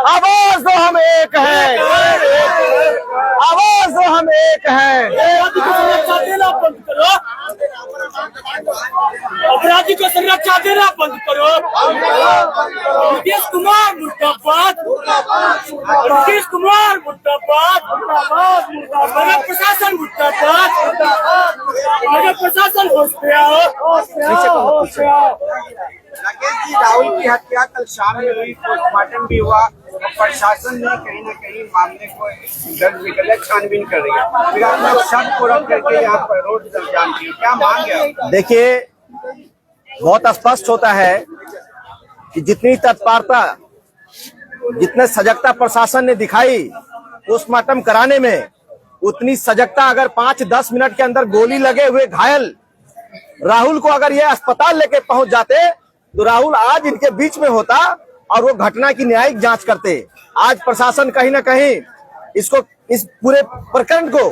आवाज दो हम एक है, आवाज दो हम एक है। अपराधी को संरक्षा देना बंद करो। नीतीश कुमार मुर्दाबाद, नीतीश कुमार मुर्दाबाद, नगर प्रशासन मुर्दाबाद, नगर प्रशासन होश पे आओ। राकेश जी, राहुल की हत्या कल शाम में हुई, पोस्टमार्टम भी हुआ, प्रशासन ने कहीं न कहीं मामले को दर्ज भी कर लिया, छानबीन कर रही है, फिर आप लोग शक को रख करके यहाँ पर रोड जाम की, क्या मांग है? देखिए, बहुत स्पष्ट होता है कि जितनी तत्परता, जितने सजगता प्रशासन ने दिखाई पोस्टमार्टम कराने में, उतनी सजगता अगर 5-10 मिनट के अंदर गोली लगे हुए घायल राहुल को अगर ये अस्पताल लेके पहुंच जाते तो राहुल आज इनके बीच में होता और वो घटना की न्यायिक जांच करते। आज प्रशासन कहीं ना कहीं इसको, इस पूरे प्रकरण को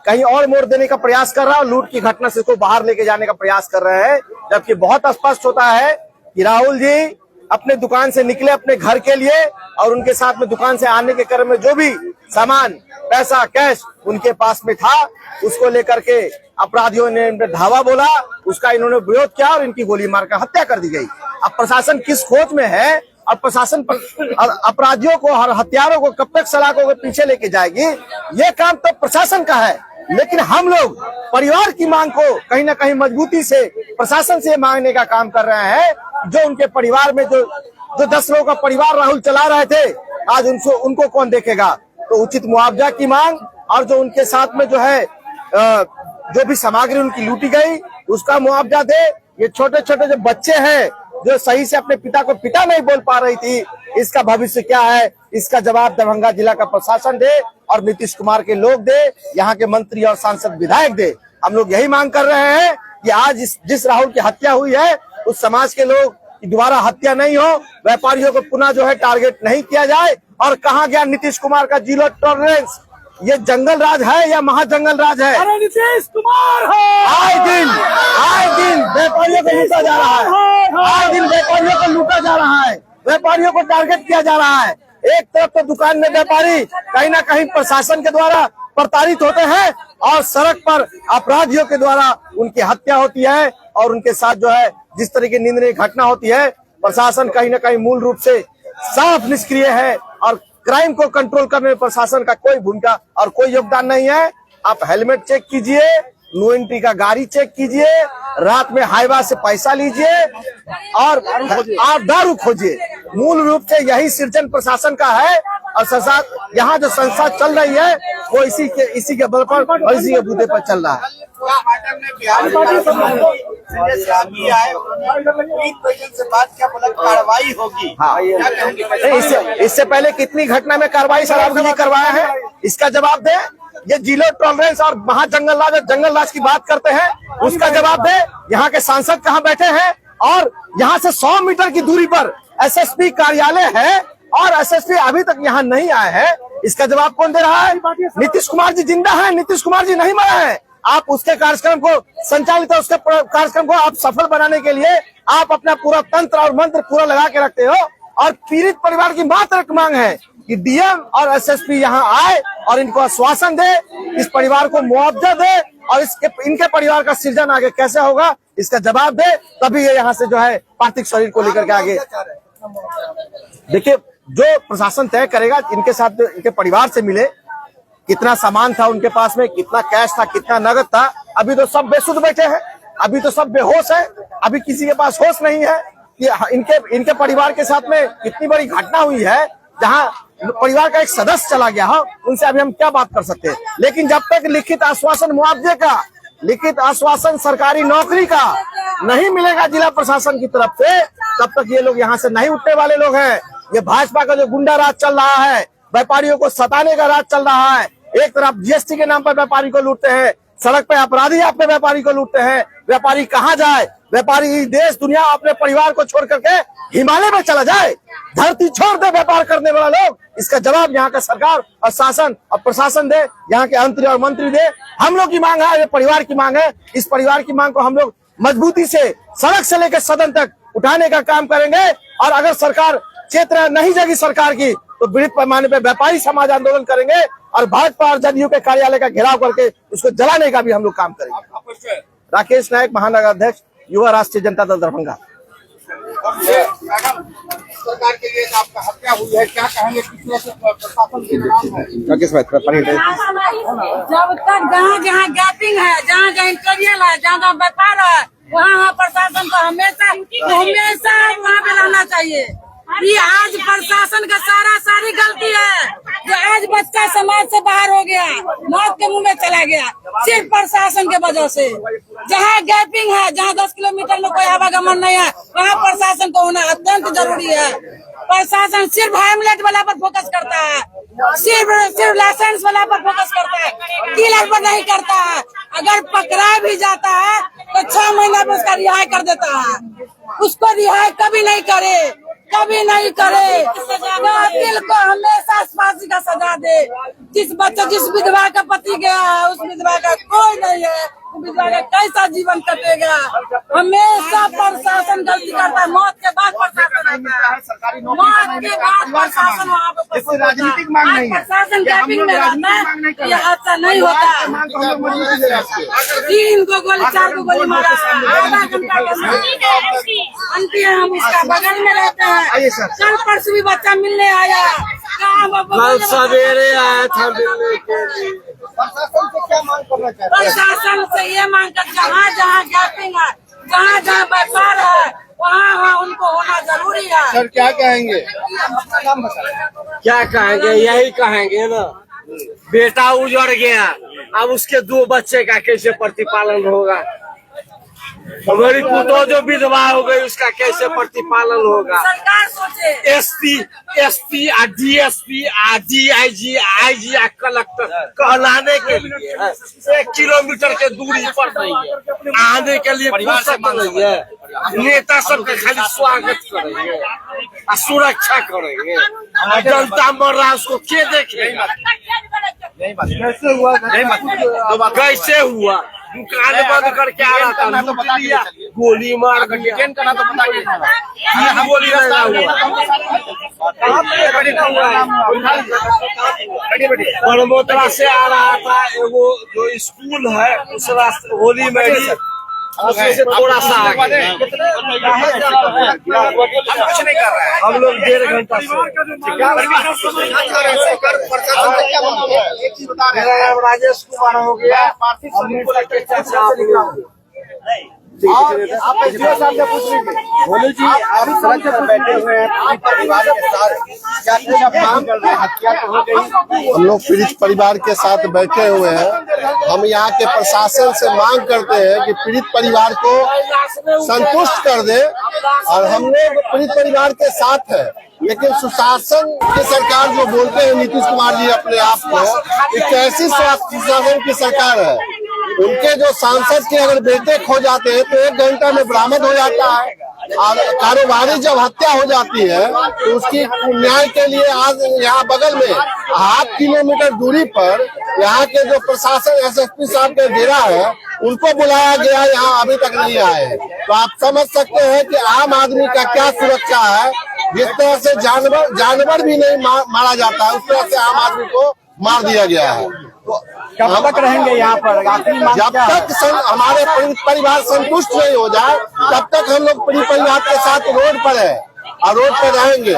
कहीं और मोड़ देने का प्रयास कर रहा है और लूट की घटना से इसको बाहर लेके जाने का प्रयास कर रहे हैं, जबकि बहुत स्पष्ट होता है कि राहुल जी अपने दुकान से निकले अपने घर के लिए और उनके साथ में दुकान से आने के क्रम में जो भी सामान, पैसा, कैश उनके पास में था, उसको लेकर के अपराधियों ने धावा बोला, उसका इन्होंने विरोध किया और इनकी गोली मारकर हत्या कर दी गई। अब प्रशासन किस खोज में है और प्रशासन अपराधियों को और हत्यारों को कब तक सलाखों के पीछे लेके जाएगी, ये काम तो प्रशासन का है। लेकिन हम लोग परिवार की मांग को कहीं ना कहीं मजबूती से प्रशासन से मांगने का काम कर रहे हैं। जो उनके परिवार में जो 10 लोगों का परिवार राहुल चला रहे थे, आज उनको कौन देखेगा? तो उचित मुआवजा की मांग और जो उनके साथ में जो है जो भी सामग्री उनकी लूटी गई उसका मुआवजा दे। ये छोटे छोटे जो बच्चे हैं जो सही से अपने पिता को पिता नहीं बोल पा रही थी, इसका भविष्य क्या है, इसका जवाब दरभंगा जिला का प्रशासन दे और नीतीश कुमार के लोग दे, यहाँ के मंत्री और सांसद विधायक दे। हम लोग यही मांग कर रहे हैं कि आज जिस राहुल की हत्या हुई है उस समाज के लोग की दोबारा हत्या नहीं हो, व्यापारियों को पुनः जो है टारगेट नहीं किया जाए। और कहाँ गया नीतीश कुमार का जीरो टॉलरेंस? ये जंगल राज है या महाजंगल राज है? अरे नीतीश कुमार है। आए दिन व्यापारियों को लूटा जा रहा है, आए दिन व्यापारियों को लूटा जा रहा है, व्यापारियों को टारगेट किया जा रहा है। एक तरफ तो दुकान में व्यापारी कहीं ना कहीं प्रशासन के द्वारा प्रताड़ित होते हैं और सड़क पर अपराधियों के द्वारा उनकी हत्या होती है और उनके साथ जो है जिस तरह की निंदनीय घटना होती है, प्रशासन कहीं ना कहीं मूल रूप से साफ निष्क्रिय है और क्राइम को कंट्रोल करने में प्रशासन का कोई भूमिका और कोई योगदान नहीं है। आप हेलमेट चेक कीजिए, नो एंट्री का गाड़ी चेक कीजिए, रात में हाईवा से पैसा लीजिए और आप दारू खोजिए। मूल रूप से यही सृजन प्रशासन का है और यहाँ जो संस्था चल रही है वो इसी के बल पर और इसी के बूते पर चल रहा है। कार्रवाई होगी। हाँ, इससे पहले कितनी घटना में कार्रवाई शराबबंदी करवाया है, इसका जवाब दे। ये जीरो टॉलरेंस और महाजंगल राज, जंगल राज की बात करते हैं, उसका जवाब दे। यहाँ के सांसद कहाँ बैठे हैं और यहाँ से 100 मीटर की दूरी पर एसएसपी कार्यालय है और एसएसपी अभी तक यहाँ नहीं आए हैं, इसका जवाब कौन दे रहा है? नीतीश कुमार जी जिंदा है, नीतीश कुमार जी नहीं मरे हैं। आप उसके कार्यक्रम को संचालित है, उसके कार्यक्रम को आप सफल बनाने के लिए आप अपना पूरा तंत्र और मंत्र पूरा लगा के रखते हो और पीड़ित परिवार की मात्र एक मांग है कि डीएम और एसएसपी यहाँ आए और इनको आश्वासन दे, इस परिवार को मुआवजा दे और इनके परिवार का सृजन आगे कैसे होगा इसका जवाब दे, तभी ये यहाँ से जो है पार्थिव शरीर को लेकर के आगे। देखिए, जो प्रशासन तय करेगा, इनके साथ इनके परिवार से मिले, कितना सामान था उनके पास में, कितना कैश था, कितना नगद था। अभी तो सब बेसुध बैठे हैं, अभी तो सब बेहोश है, अभी किसी के पास होश नहीं है। इनके परिवार के साथ में कितनी बड़ी घटना हुई है जहां परिवार का एक सदस्य चला गया हो, उनसे अभी हम क्या बात कर सकते हैं। लेकिन जब तक लिखित आश्वासन मुआवजे का, लिखित आश्वासन सरकारी नौकरी का नहीं मिलेगा जिला प्रशासन की तरफ से, तब तक ये लोग यहाँ से नहीं उठने वाले लोग हैं। ये भाजपा का जो गुंडा राज चल रहा है, व्यापारियों को सताने का राज चल रहा है। एक तरफ जीएसटी के नाम पर व्यापारी को लूटते हैं, सड़क पे अपराधी अपने व्यापारी को लूटते हैं। व्यापारी कहाँ जाए? व्यापारी देश दुनिया अपने परिवार को छोड़ करके हिमालय में चला जाए, धरती छोड़ दे व्यापार करने वाला लोग। इसका जवाब यहाँ का सरकार और शासन और प्रशासन दे, यहाँ के मंत्री और मंत्री दे। हम लोग की मांग है, ये परिवार की मांग है। इस परिवार की मांग को हम लोग मजबूती से सड़क से लेकर सदन तक उठाने का काम करेंगे और अगर सरकार क्षेत्र नहीं जगी सरकार की, तो बृहद पैमाने पे व्यापारी समाज आंदोलन करेंगे और भाजपा और जदयू के कार्यालय का घेराव करके उसको जलाने का भी हम लोग काम करेंगे। राकेश नायक, महानगर अध्यक्ष, युवा राष्ट्रीय जनता दल दरभंगा। सरकार के लिए आपका हत्या हुई है, क्या कहेंगे? किस तरह से प्रशासन के नाम है? जब तक जहाँ जहाँ गैपिंग है, जहाँ जहाँ इंटरवियल है, जहाँ जहाँ व्यापार है, वहाँ प्रशासन को हमेशा वहाँ पे रहना चाहिए। ये आज प्रशासन का सारी गलती है जो आज बच्चा समाज से बाहर हो गया, मौत के मुंह में चला गया, सिर्फ प्रशासन के वजह से। जहाँ गैपिंग है, जहाँ 10 किलोमीटर में कोई आवागमन नहीं है, वहाँ प्रशासन को होना अत्यंत जरूरी है। प्रशासन सिर्फ हेमलेट वाला पर फोकस करता है, सिर्फ लाइसेंस वाला पर फोकस करता है, डीलर पर नहीं करता है। अगर पकड़ा भी जाता है तो 6 महीना में उसका रिहाई कर देता है, उसको रिहाई कभी नहीं करे। दिल को हमेशा फांसी का सजा दे। जिस विधवा का पति गया है, उस विधवा का कोई नहीं है, विधवा का कैसा जीवन कटेगा? हमेशा प्रशासन गलती करता है, मौत के बाद प्रशासन मौत के बाद प्रशासन वहाँ पे राजनीतिक मांग नहीं है, प्रशासन गैपिंग में रहता है, ये हादसा नहीं होता। 3 को गोली 4 को गोली मारा, आधा घंटा अंति है। हम इसका बगल में रहते हैं। कल परसों भी बच्चा मिलने आया, कल सवेरे आया था मिलने के लिए। प्रशासन से क्या मांग करना चाहते हैं? प्रशासन से ये मांग कर जहाँ जहाँ गैपिंग है, जहाँ जहाँ व्यापार है, वहाँ उनको होना जरूरी है। सर क्या कहेंगे? अपना नाम बताएं। क्या कहेंगे? यही कहेंगे ना, बेटा उजड़ गया, अब उसके 2 बच्चे का कैसे प्रतिपालन होगा? हमारी पुतो जो विधवा हो गई, उसका कैसे प्रतिपालन होगा? सरकार सोचे। एसपी और डीएसपी और डीआईजी, आईजी और कलेक्टर कहलाने के लिए 1 किलोमीटर के दूरी पर नहीं है, आने के लिए फुर्सत नहीं है। नेता सबका खाली स्वागत करेंगे और सुरक्षा करेंगे, जनता मर रहा उसको के देखेगा? कैसे हुआ? दुकान बंद करके आ रहा था, लूट लिया, गोली मार दिया। गोली लगा हुआ परमोत्रा से आ रहा था, वो जो स्कूल है उस रास्ते होली में उससे थोड़ा सा आगे। कुछ नहीं कर रहा है। हम लोग 1.5 घंटा से। मेरा नाम राजेश कुमार हो गया। आप एसडीओ साहब से पूछ लीजिए। बोले जी, आप सड़क पर बैठे हुए हैं, आप परिवार के साथ क्या मांग कर रहे हैं? हत्या तो हो गई। हम लोग पीड़ित परिवार के साथ बैठे हुए हैं। हम यहाँ के प्रशासन से मांग करते हैं कि पीड़ित परिवार को संतुष्ट कर दे, और हम लोग पीड़ित परिवार के साथ है। लेकिन सुशासन की सरकार जो बोलते हैं नीतीश कुमार जी अपने आप को, एक ऐसी सुशासन की सरकार है, उनके जो सांसद के अगर बेटे खो जाते हैं तो 1 घंटा में बरामद हो जाता है, और कारोबारी जब हत्या हो जाती है तो उसकी न्याय के लिए आज यहाँ बगल में 0.5 किलोमीटर दूरी पर यहाँ के जो प्रशासन एसएसपी साहब के घेरा है, उनको बुलाया गया, यहाँ अभी तक नहीं आए। तो आप समझ सकते हैं कि आम आदमी का क्या सुरक्षा है। जिस तरह से जानवर भी नहीं मारा जाता है, उस तरह से आम आदमी को मार दिया गया है। तो कब तक रहेंगे यहाँ पर? जब तक हमारे परिवार संतुष्ट नहीं हो जाए, तब तक हम लोग परिवार के साथ रोड पर है और रोड पर रहेंगे।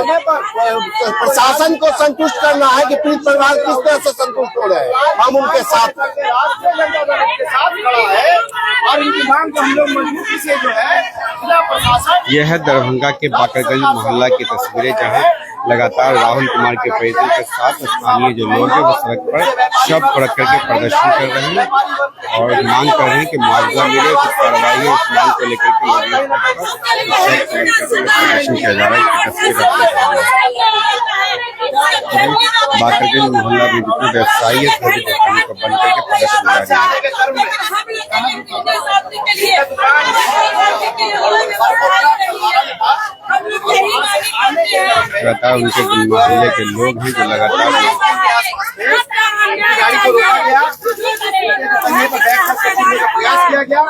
प्रशासन को संतुष्ट करना है कि पीड़ित परिवार किस तरह से संतुष्ट हो रहे हैं, हम उनके साथ खड़ा है और इनकी मांग को हम लोग मजबूती से जो है जिला प्रशासन। यह है दरभंगा के बाकरगंज मोहल्ला की तस्वीरें, जहां लगातार राहुल कुमार के फैसले के साथ स्थानीय जो लोग हैं वो सड़क पर शव रख करके प्रदर्शन कर रहे हैं और मांग कर रहे हैं कि मुआवजा मिले, कुछ कार्रवाई हो। इस मांग को लेकर के प्रदर्शन किया जा रहा है। बाकरगंज मोहल्ला में जितने व्यवसायी है सभी व्यवसायियों को बन करके प्रदर्शन जारी लगातार उनके मोहल्ले के लोग हैं जो लगातार गाड़ी को रोका गया, यहीं पर बैठ कर करने का प्रयास किया गया,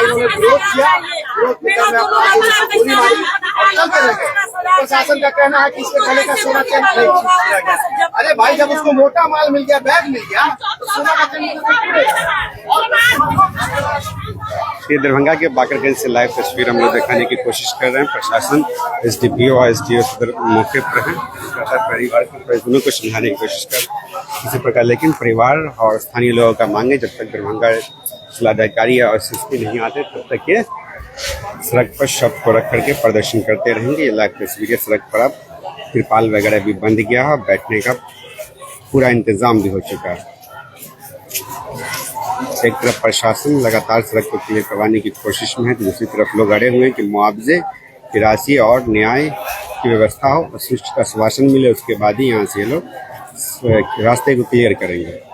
इन्होंने विरोध किया, विरोध के क्रम में अपराधियों ने गोली मारी और चलते रह गए। प्रशासन का कहना है कि इसके गले का सोना चेन नहीं किया गया। अरे भाई, जब उसको मोटा माल मिल गया, बैग मिल गया, तो सोना का चेन ये दरभंगा के बाकरगंज से लाइव तस्वीर हम लोग दिखाने की कोशिश कर रहे हैं। प्रशासन SDPO और SDO सदर मौके पर हैं, परिवार के परिजनों को समझाने की कोशिश कर किसी प्रकार, लेकिन परिवार और स्थानीय लोगों का मांगे जब तक दरभंगा जिलाधिकारी और SSP नहीं आते तब तक ये सड़क पर शव को रख करके प्रदर्शन करते रहेंगे। ये लाइव तस्वीरें, सड़क पर अब तिरपाल वगैरह भी बंद गया है, बैठने का पूरा इंतजाम भी हो चुका है। एक तरफ प्रशासन लगातार सड़क को क्लियर करवाने की कोशिश में है, तो दूसरी तरफ लोग अड़े हुए हैं कि मुआवजे की राशि और न्याय की व्यवस्था हो, सुष्ठु आश्वासन मिले, उसके बाद ही यहाँ से ये लोग रास्ते को क्लियर करेंगे।